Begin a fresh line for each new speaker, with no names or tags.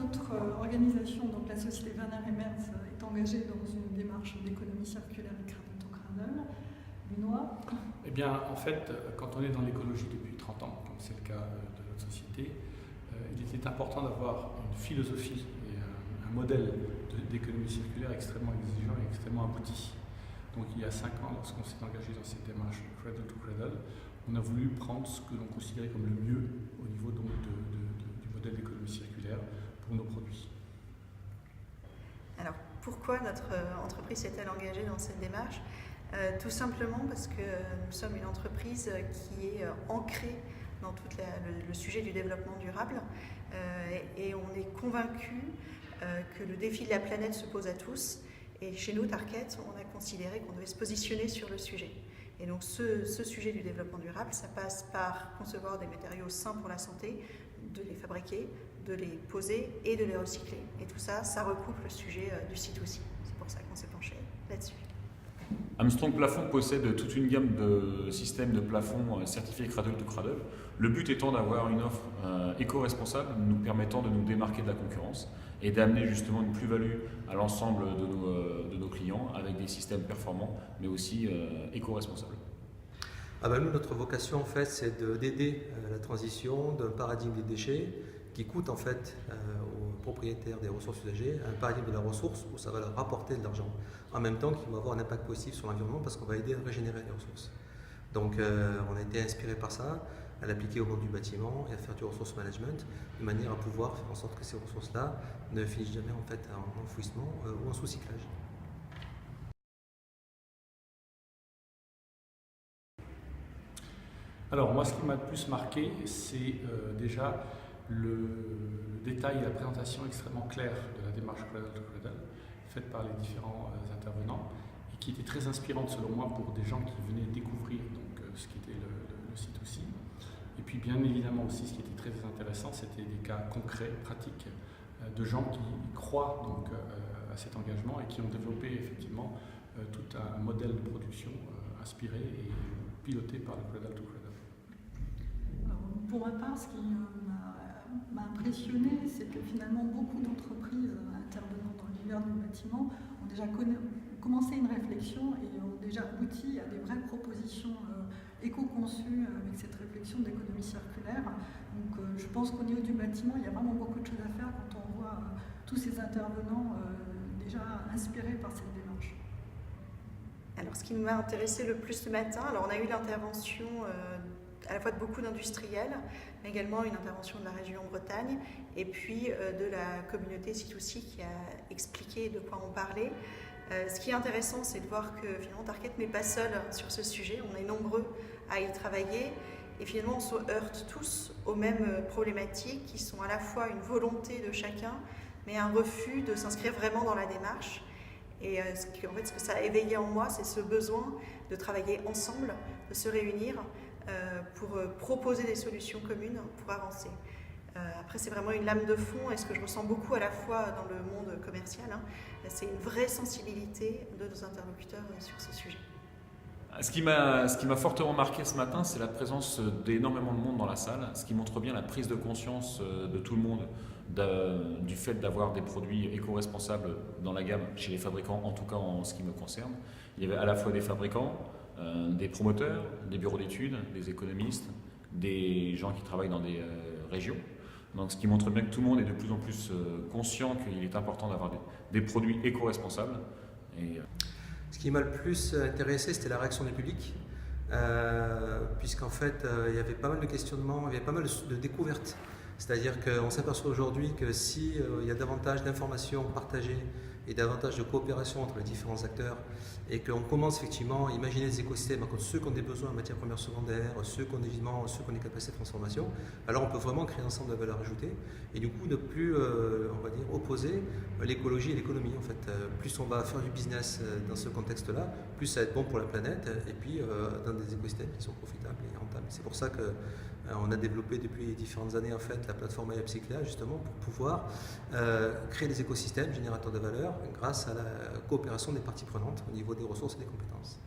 notre organisation, donc la société Werner & Merz, est engagée dans une démarche d'économie circulaire et cradle to cradle? Benoît?
Eh bien, en fait, quand on est dans l'écologie depuis 30 ans, comme c'est le cas de notre société, il était important d'avoir une philosophie et un modèle d'économie circulaire extrêmement exigeant et extrêmement abouti. Donc il y a 5 ans, lorsqu'on s'est engagé dans cette démarche cradle to cradle, on a voulu prendre ce que l'on considérait comme le mieux au niveau donc, du modèle d'économie circulaire pour nos produits.
Alors, pourquoi notre entreprise s'est-elle engagée dans cette démarche? Tout simplement parce que nous sommes une entreprise qui est ancrée dans tout le sujet du développement durable et on est convaincu que le défi de la planète se pose à tous. Et chez nous, Tarkett, on a considéré qu'on devait se positionner sur le sujet. Et donc ce sujet du développement durable, ça passe par concevoir des matériaux sains pour la santé, de les fabriquer, de les poser et de les recycler. Et tout ça, ça recoupe le sujet du C2C. C'est pour ça qu'on s'est penché là-dessus.
Armstrong Plafond possède toute une gamme de systèmes de plafonds certifiés cradle to cradle. Le but étant d'avoir une offre éco-responsable nous permettant de nous démarquer de la concurrence et d'amener justement une plus-value à l'ensemble de nos clients avec des systèmes performants mais aussi éco-responsables.
Nous, notre vocation en fait, c'est d'aider la transition d'un paradigme des déchets qui coûte en fait aux propriétaires des ressources usagées à un paradigme de la ressource où ça va leur rapporter de l'argent, en même temps qu'il va avoir un impact positif sur l'environnement parce qu'on va aider à régénérer les ressources. Donc on a été inspiré par ça, à l'appliquer au monde du bâtiment et à faire du resource management de manière à pouvoir faire en sorte que ces ressources-là ne finissent jamais en fait en enfouissement ou en sous-cyclage.
Alors moi, ce qui m'a le plus marqué, c'est déjà le détail et la présentation extrêmement claire de la démarche cradle to cradle faite par les différents intervenants et qui était très inspirante selon moi pour des gens qui venaient découvrir donc, ce qu'était le C2C. Et puis bien évidemment aussi ce qui était très intéressant, c'était des cas concrets, pratiques, de gens qui croient donc, à cet engagement et qui ont développé effectivement tout un modèle de production inspiré et piloté par le cradle to cradle.
Alors, pour ma part, ce qui m'a impressionné, c'est que finalement beaucoup d'entreprises intervenant dans l'univers du bâtiment ont déjà commencé une réflexion et ont déjà abouti à des vraies propositions éco-conçues avec cette réflexion d'économie circulaire. Donc je pense qu'au niveau du bâtiment, il y a vraiment beaucoup de choses à faire quand on voit tous ces intervenants déjà inspirés par cette démarche.
Alors ce qui m'a intéressé le plus ce matin, alors on a eu l'intervention à la fois de beaucoup d'industriels, mais également une intervention de la région Bretagne et puis de la communauté C2C qui a expliqué de quoi on parlait. Ce qui est intéressant, c'est de voir que finalement Tarkett n'est pas seul sur ce sujet, on est nombreux à y travailler et finalement on se heurte tous aux mêmes problématiques qui sont à la fois une volonté de chacun, mais un refus de s'inscrire vraiment dans la démarche. Et ce que ça a éveillé en moi, c'est ce besoin de travailler ensemble, de se réunir pour proposer des solutions communes pour avancer. Après, c'est vraiment une lame de fond et ce que je ressens beaucoup à la fois dans le monde commercial, c'est une vraie sensibilité de nos interlocuteurs sur ce sujet.
Ce qui m'a fortement marqué ce matin, c'est la présence d'énormément de monde dans la salle, ce qui montre bien la prise de conscience de tout le monde du fait d'avoir des produits éco-responsables dans la gamme chez les fabricants, en tout cas en ce qui me concerne. Il y avait à la fois des fabricants, des promoteurs, des bureaux d'études, des économistes, des gens qui travaillent dans des régions. Donc, ce qui montre bien que tout le monde est de plus en plus conscient qu'il est important d'avoir des produits éco-responsables.
Ce qui m'a le plus intéressé, c'était la réaction du public, puisqu'en fait, il y avait pas mal de questionnements, il y avait pas mal de découvertes. C'est-à-dire qu'on s'aperçoit aujourd'hui que s'il y a davantage d'informations partagées et davantage de coopération entre les différents acteurs et qu'on commence effectivement à imaginer des écosystèmes entre ceux qui ont des besoins en matière première secondaire, ceux qui ont des gisements, ceux qui ont des capacités de transformation, alors on peut vraiment créer ensemble de la valeur ajoutée et du coup ne plus, on va dire, opposer l'écologie et l'économie. En fait, plus on va faire du business dans ce contexte-là, plus ça va être bon pour la planète et puis dans des écosystèmes qui sont profitables et rentables. C'est pour ça que on a développé depuis différentes années en fait la plateforme iUpcyclea justement pour pouvoir créer des écosystèmes générateurs de valeur grâce à la coopération des parties prenantes au niveau des ressources et des compétences.